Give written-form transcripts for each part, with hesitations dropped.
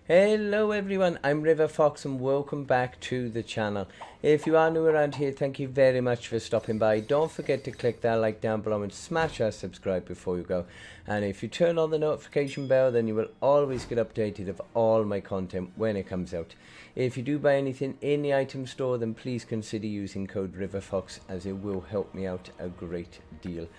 Hello everyone, I'm RiverFox and welcome back to the channel. If you are new around here, thank you very much for stopping by. Don't forget to click that like down below and smash that subscribe before you go. And if you turn on the notification bell, then you will always get updated of all my content when it comes out. If you do buy anything in the item store, then please consider using code RiverFox as it will help me out a great deal.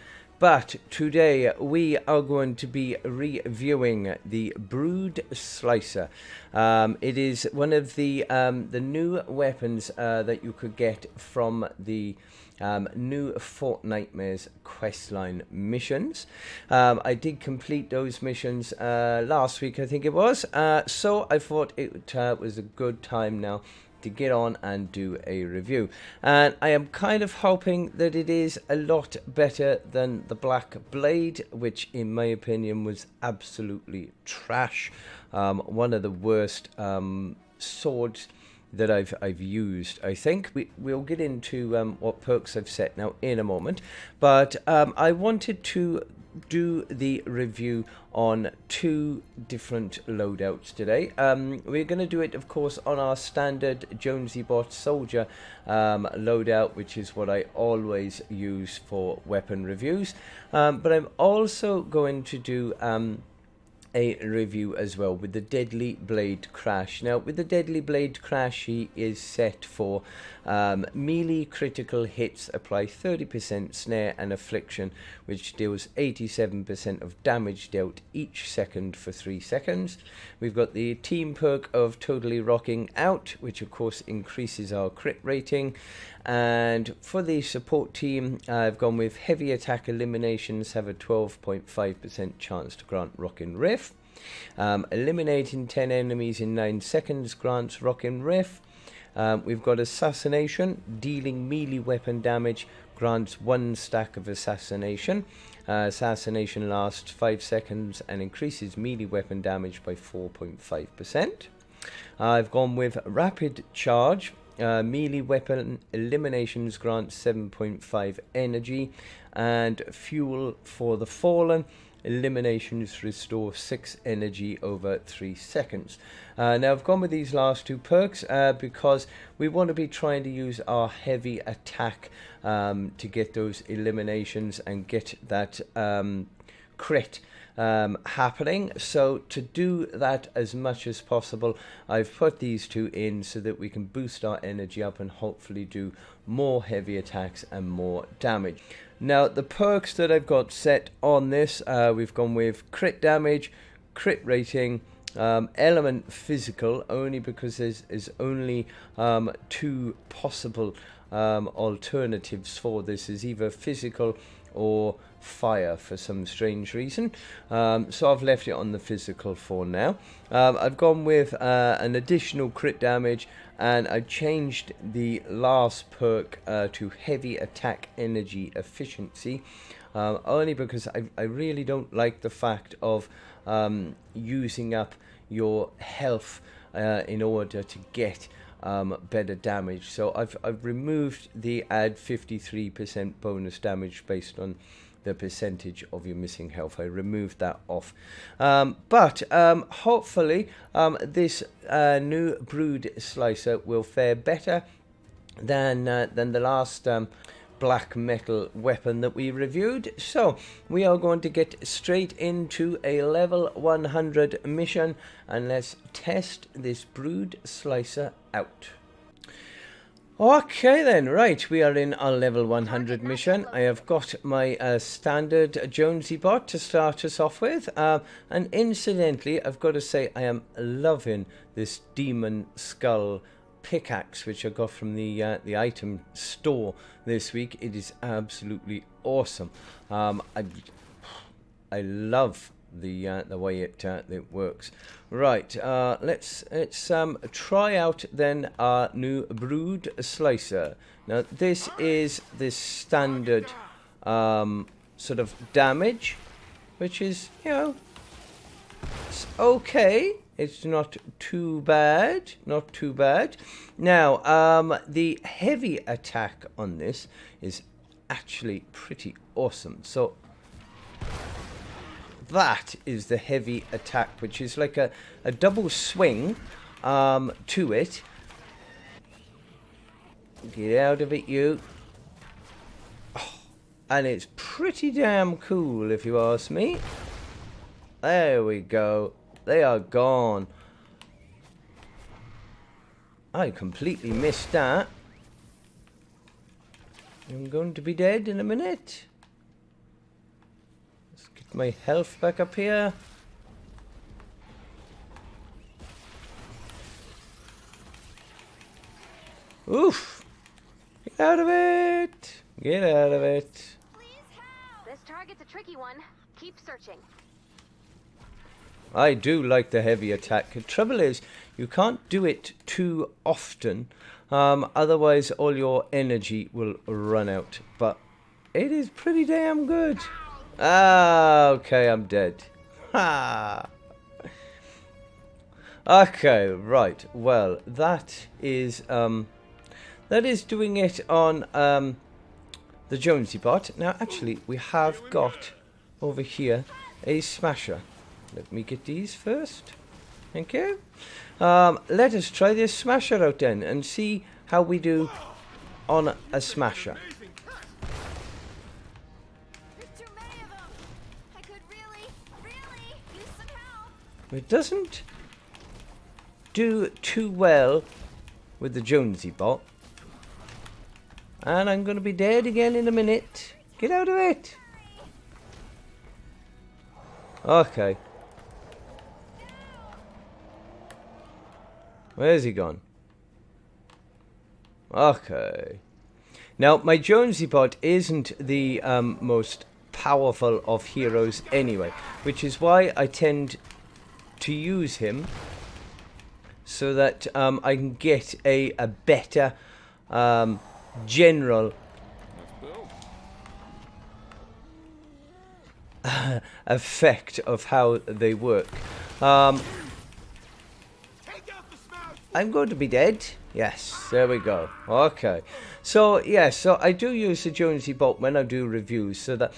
But today we are going to be reviewing the Brood Slicer. It is one of the new weapons that you could get from the new Fortnitemares questline missions. I did complete those missions last week, I think it was. So I thought it was a good time now to get on and do a review, and I am kind of hoping that it is a lot better than the Black Blade, which in my opinion was absolutely trash. One of the worst swords that I've used. I think we'll get into what perks I've set now in a moment, but I wanted to do the review on two different loadouts today. We're going to do it, of course, on our standard Jonesy bot soldier loadout, which is what I always use for weapon reviews. But I'm also going to do a review as well with the Deadly Blade Crash. Now, with the Deadly Blade Crash, he is set for melee critical hits, apply 30% snare and affliction, which deals 87% of damage dealt each second for 3 seconds. We've got the team perk of Totally Rocking Out, which of course increases our crit rating. And for the support team, I've gone with heavy attack eliminations have a 12.5% chance to grant Rockin' Riff. Eliminating 10 enemies in 9 seconds grants Rockin' Riff. We've got Assassination, dealing melee weapon damage grants 1 stack of Assassination. Assassination lasts 5 seconds and increases melee weapon damage by 4.5%. I've gone with Rapid Charge. Melee weapon eliminations grant 7.5 energy, and Fuel for the Fallen eliminations restore 6 energy over 3 seconds. Now I've gone with these last two perks because we want to be trying to use our heavy attack to get those eliminations and get that crit happening. So to do that as much as possible, I've put these two in so that we can boost our energy up and hopefully do more heavy attacks and more damage. Now the perks that I've got set on this, we've gone with crit damage, crit rating, element physical, only because there's only 2 possible alternatives for this. Is either physical or fire for some strange reason, so I've left it on the physical for now. I've gone with an additional crit damage, and I changed the last perk to heavy attack energy efficiency, only because I really don't like the fact of using up your health in order to get better damage. So I've removed the add 53% bonus damage based on the percentage of your missing health. I removed that off. But hopefully this new Brood Slicer will fare better than the last black metal weapon that we reviewed. So we are going to get straight into a level 100 mission, and let's test this Brood Slicer out. Okay then, right, we are in our level 100 mission. I have got my standard Jonesy bot to start us off with, and incidentally I've got to say I am loving this Demon Skull pickaxe which I got from the item store this week. It is absolutely awesome. I love the way it works. Right, let's try out then our new Brood Slicer. Now this is the standard sort of damage, which is, you know, it's okay. It's not too bad, not too bad. Now, the heavy attack on this is actually pretty awesome. So that is the heavy attack, which is like a double swing to it. Get out of it, you. Oh, and it's pretty damn cool, if you ask me. There we go. They are gone. I completely missed that. I'm going to be dead in a minute. Let's get my health back up here. Oof. Get out of it! Get out of it. This target's a tricky one. Keep searching. I do like the heavy attack. The trouble is, you can't do it too often. Otherwise, all your energy will run out. But it is pretty damn good. Ah, okay, I'm dead. Ha! Okay, right. Well, that is doing it on the Jonesy bot. Now, actually, we have got over here a smasher. Let me get these first. Thank you. Let us try this smasher out then and see how we do on a smasher. It doesn't do too well with the Jonesy bot. And I'm going to be dead again in a minute. Get out of it. Okay. Where's he gone? Okay. Now, my Jonesy bot isn't the most powerful of heroes anyway, which is why I tend to use him so that I can get a better general effect of how they work. I'm going to be dead. Yes, there we go. Okay. So, yes, so I do use the Jonesy bot when I do reviews, so that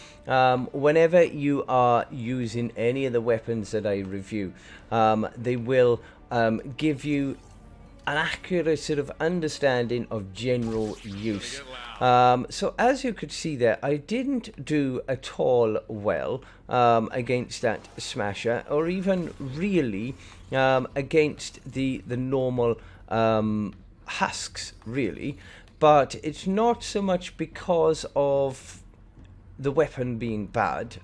whenever you are using any of the weapons that I review, they will give you an accurate sort of understanding of general use. So as you could see there, I didn't do at all well against that smasher, or even really against the normal husks, really. But it's not so much because of the weapon being bad.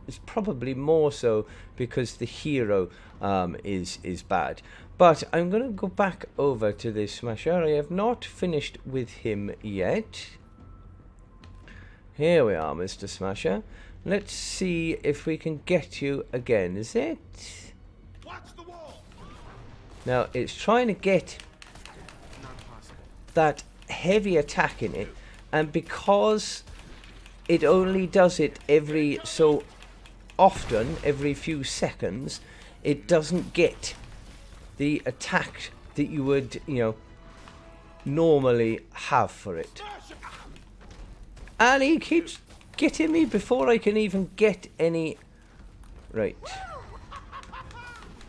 It's probably more so because the hero is bad. But I'm going to go back over to this smasher. I have not finished with him yet. Here we are, Mr. Smasher. Let's see if we can get you again. Is it? Watch the wall. Now, it's trying to get that heavy attack in it. And because it only does it every so often, every few seconds, it doesn't get the attack that you would, normally have for it. And he keeps getting me before I can even get any... Right.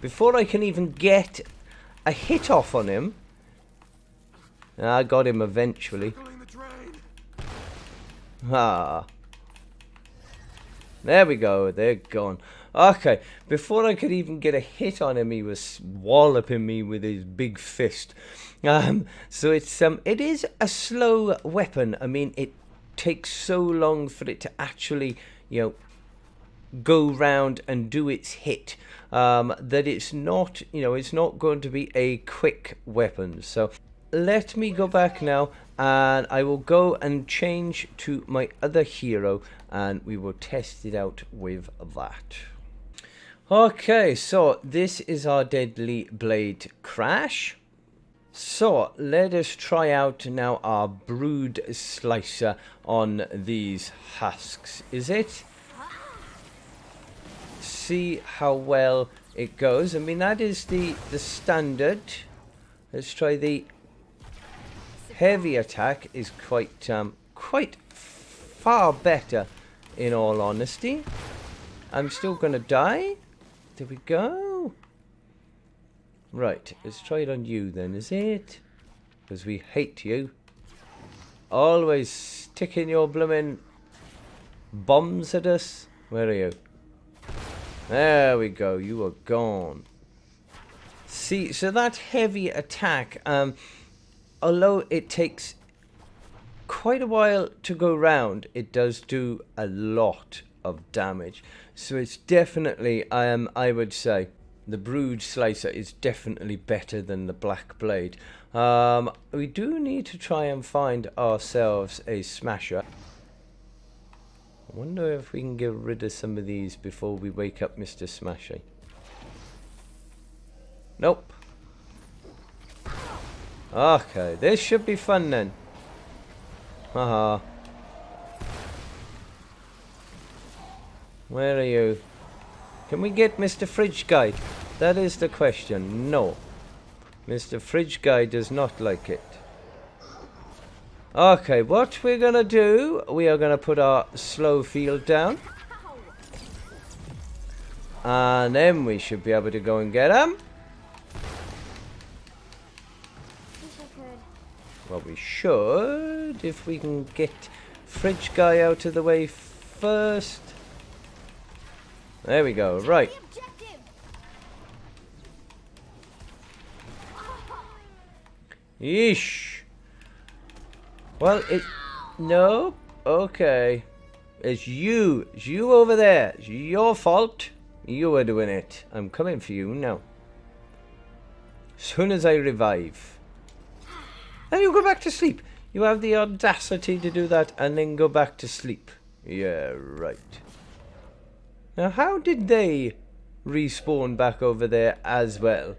Before I can even get a hit off on him. I got him eventually. Ah. There we go, they're gone. Okay, before I could even get a hit on him, he was walloping me with his big fist. So it is a slow weapon. I mean, it takes so long for it to actually, go round and do its hit, that it's not, it's not going to be a quick weapon. So let me go back now, and I will go and change to my other hero, and we will test it out with that. Okay, so this is our Deadly Blade Crash. So let us try out now our Brood Slicer on these husks. Is it? See how well it goes. I mean, that is the standard. Let's try the heavy attack. Is quite far better, in all honesty. I'm still gonna die. There we go. Right, let's try it on you then, is it? Because we hate you. Always sticking your blooming bombs at us. Where are you? There we go, you are gone. See, so that heavy attack, although it takes quite a while to go round, it does do a lot of damage. So it's definitely, I would say, the Brood Slicer is definitely better than the Black Blade. We do need to try and find ourselves a Smasher. I wonder if we can get rid of some of these before we wake up Mr. Smasher. Nope. Okay, this should be fun then. Haha. Where are you? Can we get Mr. Fridge Guy? That is the question. No. Mr. Fridge Guy does not like it. Okay, what we're gonna do, we are gonna put our slow field down. And then we should be able to go and get him. Well, we should, if we can get Fridge Guy out of the way first. There we go, right. Yeesh. Well, no, okay. It's you over there. It's your fault. You are doing it. I'm coming for you now. As soon as I revive. And you go back to sleep. You have the audacity to do that and then go back to sleep. Yeah, right. Now, how did they respawn back over there as well?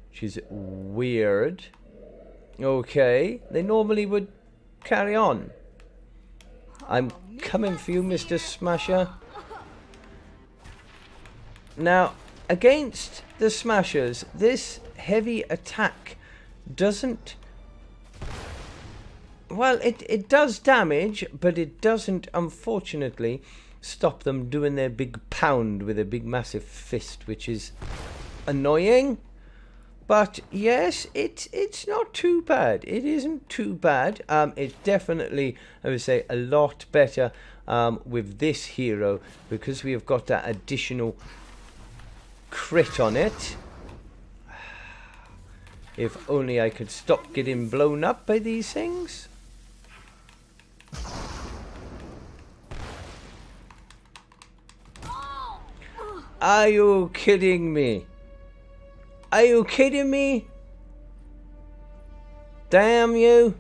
Which is weird. Okay, they normally would carry on. I'm coming for you, Mr. Smasher. Now, against the Smashers, this heavy attack doesn't... Well, it does damage, but it doesn't, unfortunately, stop them doing their big pound with a big massive fist, which is annoying. But yes, it's not too bad. It isn't too bad. It's definitely, I would say, a lot better with this hero because we have got that additional crit on it. If only I could stop getting blown up by these things. Are you kidding me? Are you kidding me? Damn you.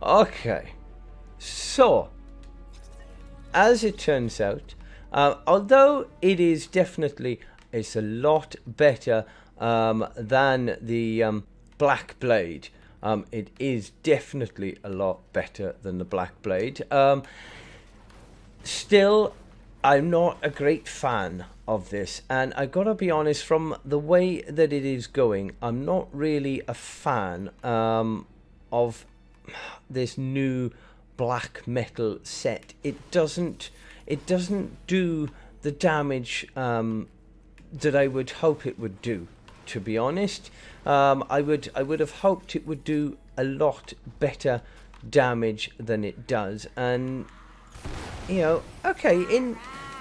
Okay. So, as it turns out, although it is definitely, it's a lot better than the Black Blade. It is definitely a lot better than the Black Blade. Still, I'm not a great fan of this, and I gotta be honest, from the way that it is going, I'm not really a fan of this new black metal set. It doesn't do the damage that I would hope it would do, to be honest. I would have hoped it would do a lot better damage than it does, and you know, okay, in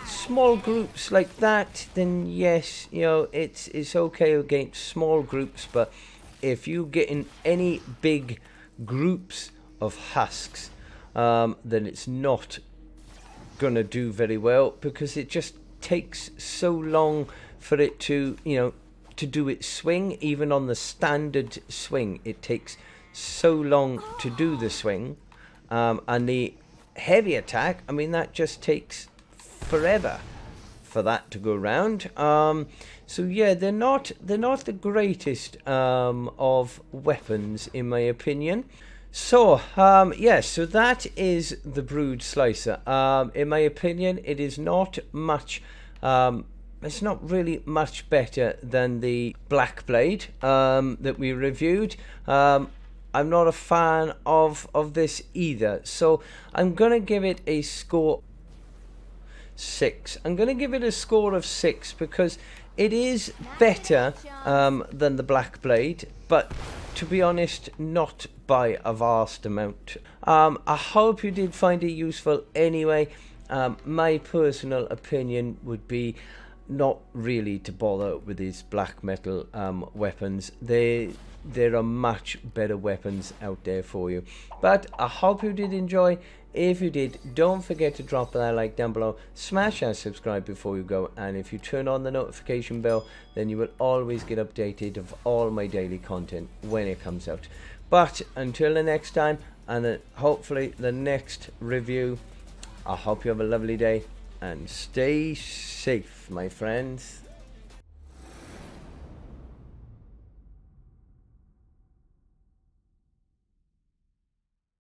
small groups like that, then yes, you know, it's okay against small groups, but if you get in any big groups of husks, then it's not gonna do very well because it just takes so long for it to, you know, to do its swing. Even on the standard swing, it takes so long to do the swing, and the heavy attack, I mean, that just takes forever for that to go round. So yeah, they're not the greatest of weapons in my opinion. So yeah, so that is the Brood Slicer. In my opinion, it is not much, it's not really much better than the Black Blade that we reviewed. I'm not a fan of this either. So I'm gonna give it a score 6. I'm gonna give it a score of 6 because it is better than the Black Blade, but to be honest, not by a vast amount. I hope you did find it useful anyway. My personal opinion would be not really to bother with these black metal weapons. There are much better weapons out there for you. But I hope you did enjoy. If you did, don't forget to drop that like down below, smash that subscribe before you go, and if you turn on the notification bell, then you will always get updated of all my daily content when it comes out. But until the next time, and hopefully the next review, I hope you have a lovely day and stay safe, my friends.